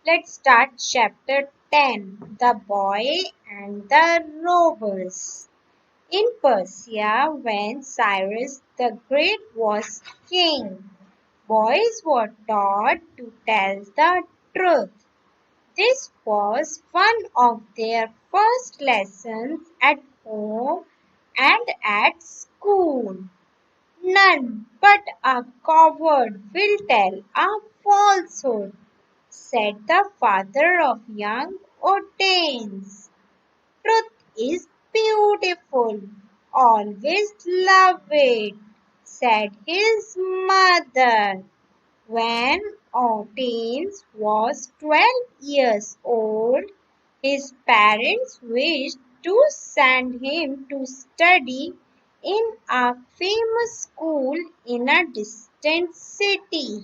Let's start chapter 10, The Boy and the Robbers. In Persia, when Cyrus the Great was king, boys were taught to tell the truth. This was one of their first lessons at home and at school. None but a coward will tell a falsehood, said the father of young Otanes. Truth is beautiful. Always love it, said his mother. When Otanes was 12 years old, his parents wished to send him to study in a famous school in a distant city.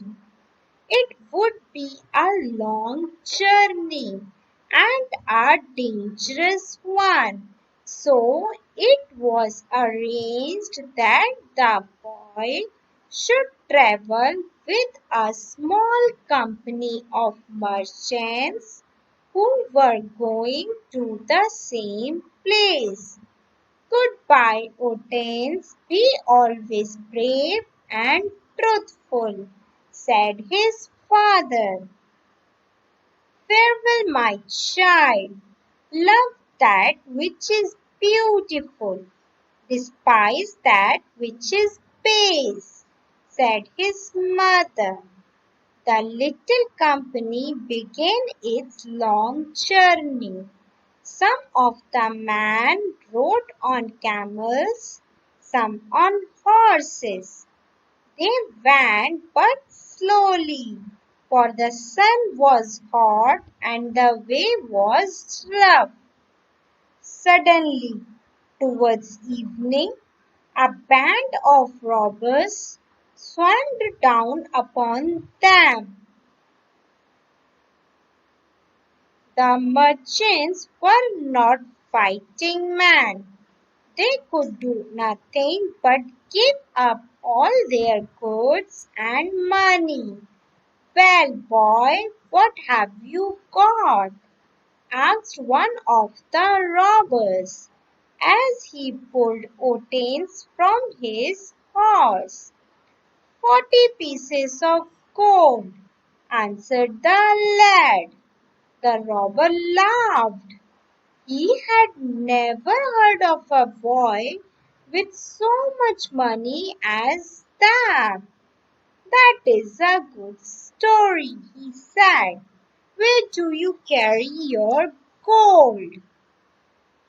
It would be a long journey and a dangerous one, so it was arranged that the boy should travel with a small company of merchants who were going to the same place. Goodbye, Otanes. Be always brave and truthful, said his father. Farewell, my child. Love that which is beautiful. Despise that which is base, said his mother. The little company began its long journey. Some of the men rode on camels, some on horses. They went but slowly, for the sun was hot and the way was rough. Suddenly, towards evening, a band of robbers swarmed down upon them. The merchants were not fighting men. They could do nothing but give up all their goods and money. Well, boy, what have you got? Asked one of the robbers as he pulled Otanes from his horse. 40 pieces of gold, answered the lad. The robber laughed. He had never heard of a boy with so much money as that. That is a good story, he said. Where do you carry your gold?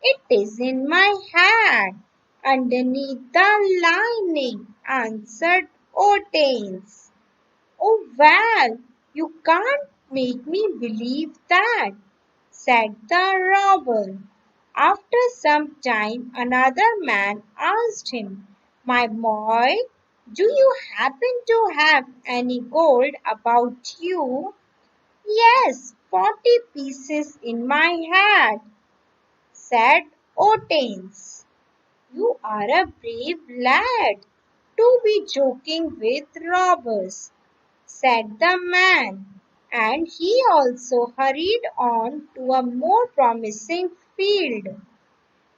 It is in my hat, underneath the lining, answered Otanes. Oh, well, you can't make me believe that, said the robber. After some time, another man asked him, My boy, do you happen to have any gold about you? Yes, 40 pieces in my hat, said Otanes. You are a brave lad to be joking with robbers, said the man, and he also hurried on to a more promising field.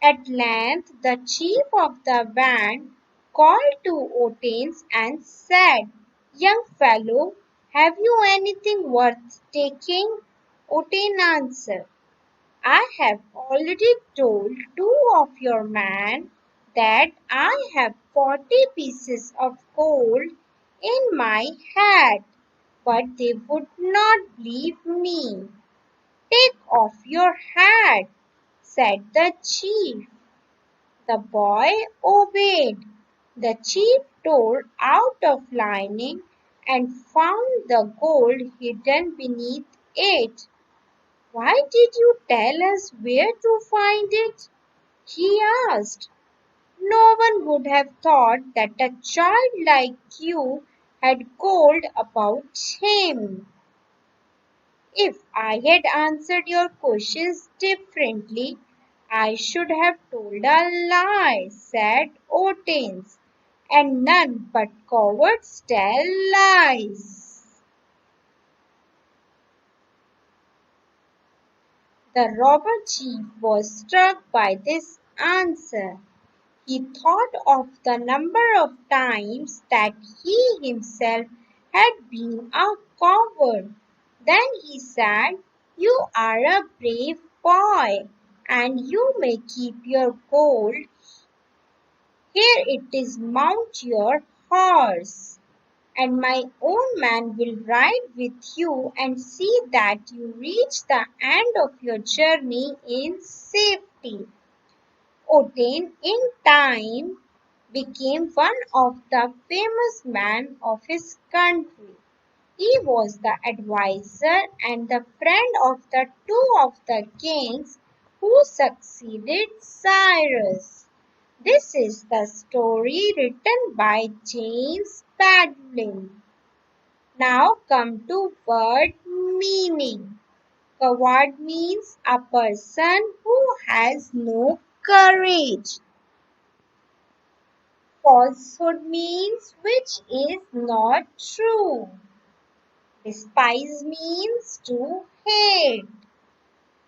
At length the chief of the band called to Otanes and said, Young fellow, have you anything worth taking? Otane answered, I have already told two of your men that I have 40 pieces of gold in my hat, but they would not believe me. Take off your hat, said the chief. The boy obeyed. The chief tore out of lining and found the gold hidden beneath it. Why did you tell us where to find it? He asked. No one would have thought that a child like you had gold about him. If I had answered your questions differently, I should have told a lie, said Otanes, and none but cowards tell lies. The robber chief was struck by this answer. He thought of the number of times that he himself had been a coward. Then he said, "You are a brave boy, and you may keep your gold. Here it is, mount your horse, and my own man will ride with you and see that you reach the end of your journey in safety." Otain in time became one of the famous men of his country. He was the advisor and the friend of the two of the kings who succeeded Cyrus. This is the story written by James Baldwin. Now come to word meaning. Coward means a person who has no courage. Falsehood means which is not true. Despise means to hate.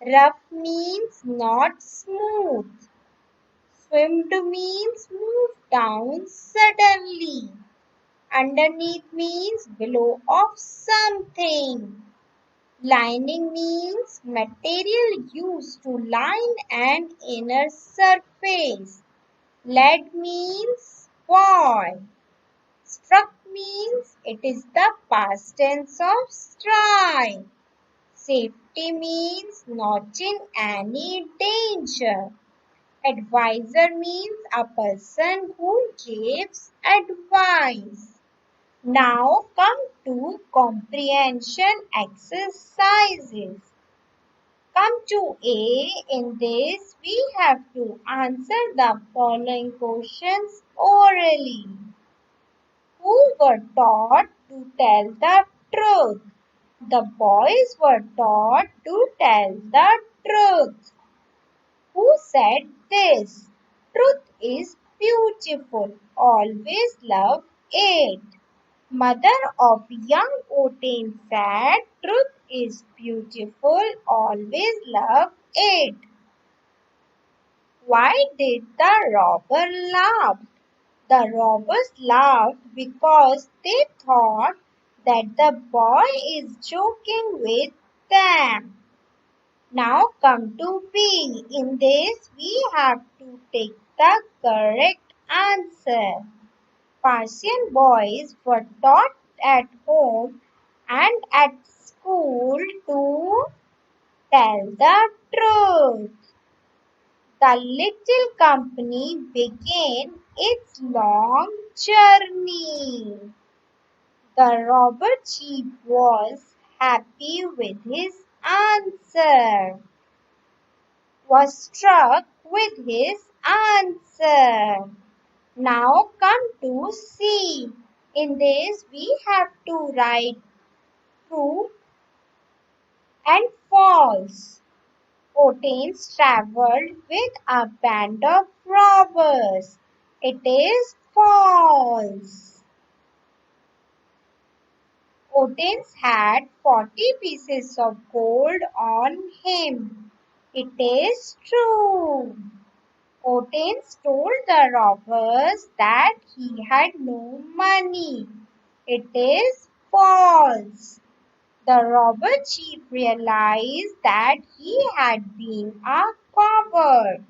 Rough means not smooth. Swim to means move down suddenly. Underneath means below of something. Lining means material used to line an inner surface. Led means boy. Struck means it is the past tense of strike. Safety means not in any danger. Advisor means a person who gives advice. Now come to comprehension exercises. Come to A. In this, we have to answer the following questions orally. Who were taught to tell the truth? The boys were taught to tell the truth. Who said this? Truth is beautiful. Always love it. Mother of young Otain said, "Truth is beautiful. Always love it." Why did the robber laugh? The robbers laughed because they thought that the boy is joking with them. Now come to B. In this, we have to take the correct answer. Persian boys were taught at home and at school to tell the truth. The little company began its long journey. The robber chief was happy with his answer, was struck with his answer. Now come to C. In this, we have to write true and false. Otanes travelled with a band of robbers. It is false. Otanes had 40 pieces of gold on him. It is true. Otanes told the robbers that he had no money. It is false. The robber chief realized that he had been a coward.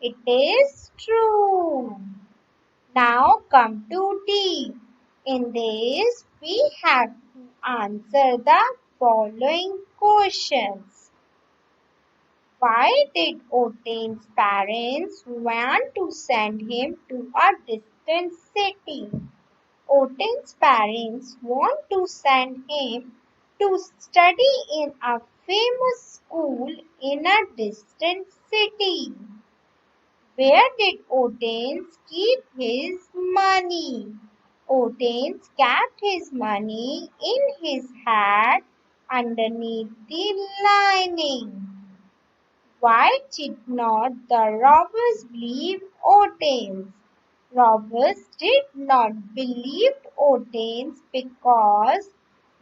It is true. Now come to D. In this, we have to answer the following questions. Why did Otane's parents want to send him to a distant city? Otane's parents want to send him to study in a famous school in a distant city. Where did Otanes keep his money? Otanes kept his money in his hat underneath the lining. Why did not the robbers believe Otanes? Robbers did not believe Otanes because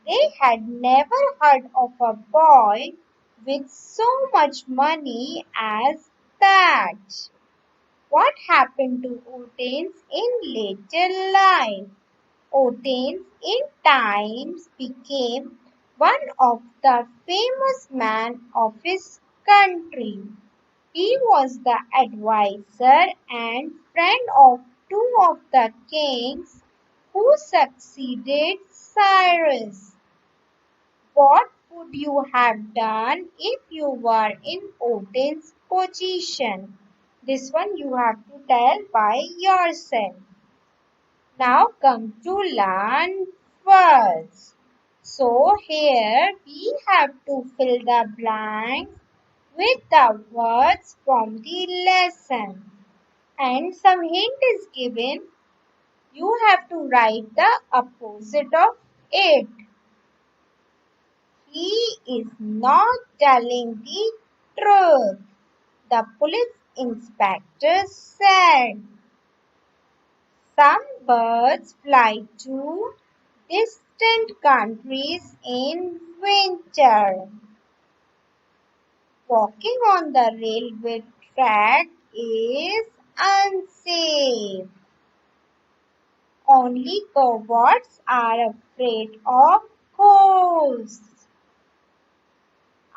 they had never heard of a boy with so much money as that. What happened to Otanes in later life? Otanes in times became one of the famous men of his country. He was the advisor and friend of two of the kings who succeeded Cyrus. What would you have done if you were in Odin's position? This one you have to tell by yourself. Now come to learn words. So here we have to fill the blanks with the words from the lesson. And some hint is given. You have to write the opposite of it. He is not telling the truth, the police inspector said. Some birds fly to distant countries in winter. Walking on the railway track is unsafe. Only cowards are afraid of ghosts.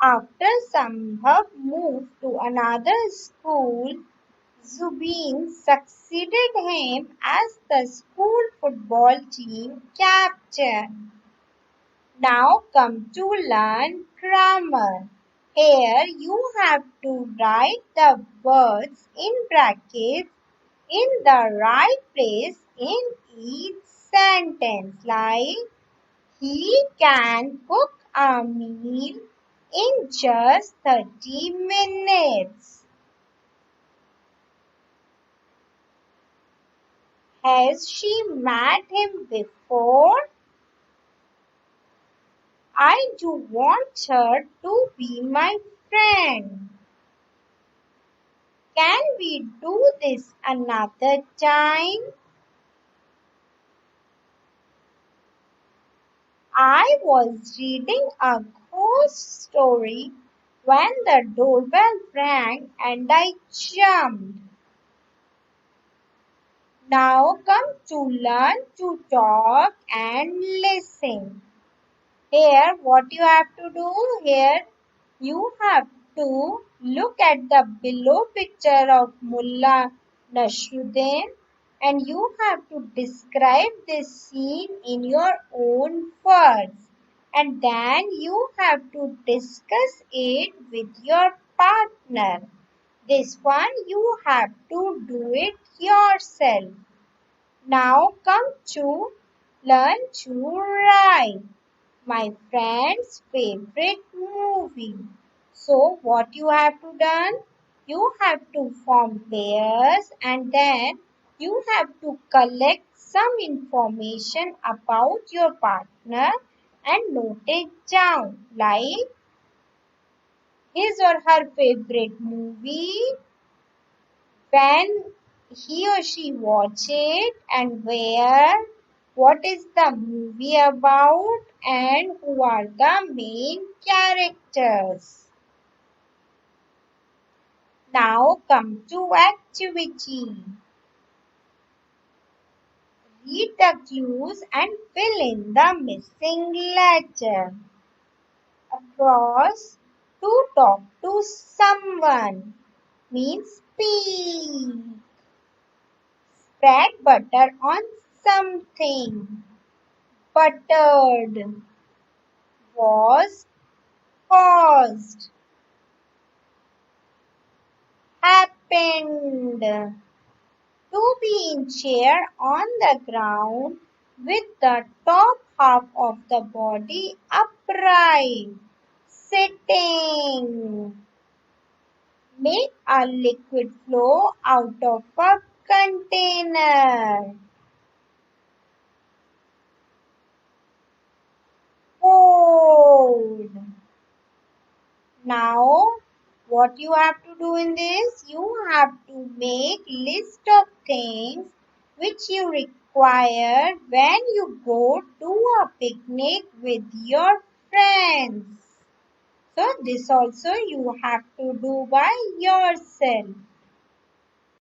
After Sambhav moved to another school, Zubin succeeded him as the school football team captain. Now come to learn grammar. Here you have to write the words in brackets in the right place in each sentence, like he can cook a meal in just 30 minutes. Has she met him before? I do want her to be my friend. Can we do this another time? I was reading a ghost story when the doorbell rang and I jumped. Now come to learn to talk and listen. Here, what you have to do here, you have to look at the below picture of Mullah Nasruddin and you have to describe this scene in your own words. And then you have to discuss it with your partner. This one you have to do it yourself. Now come to learn to write. My friend's favorite movie. So what you have to done? You have to form pairs and then you have to collect some information about your partner and note it down, like his or her favorite movie, when he or she watch it and where, what is the movie about and who are the main characters. Now come to activity. Read the clues and fill in the missing letter. Across, to talk to someone means speak. Spread butter on something. Buttered. Was caused. Happened. To be in chair on the ground with the top half of the body upright. Sitting. Make a liquid flow out of a container. Fold. Now, what you have to do in this? You have to make list of things which you require when you go to a picnic with your friends. So this also you have to do by yourself.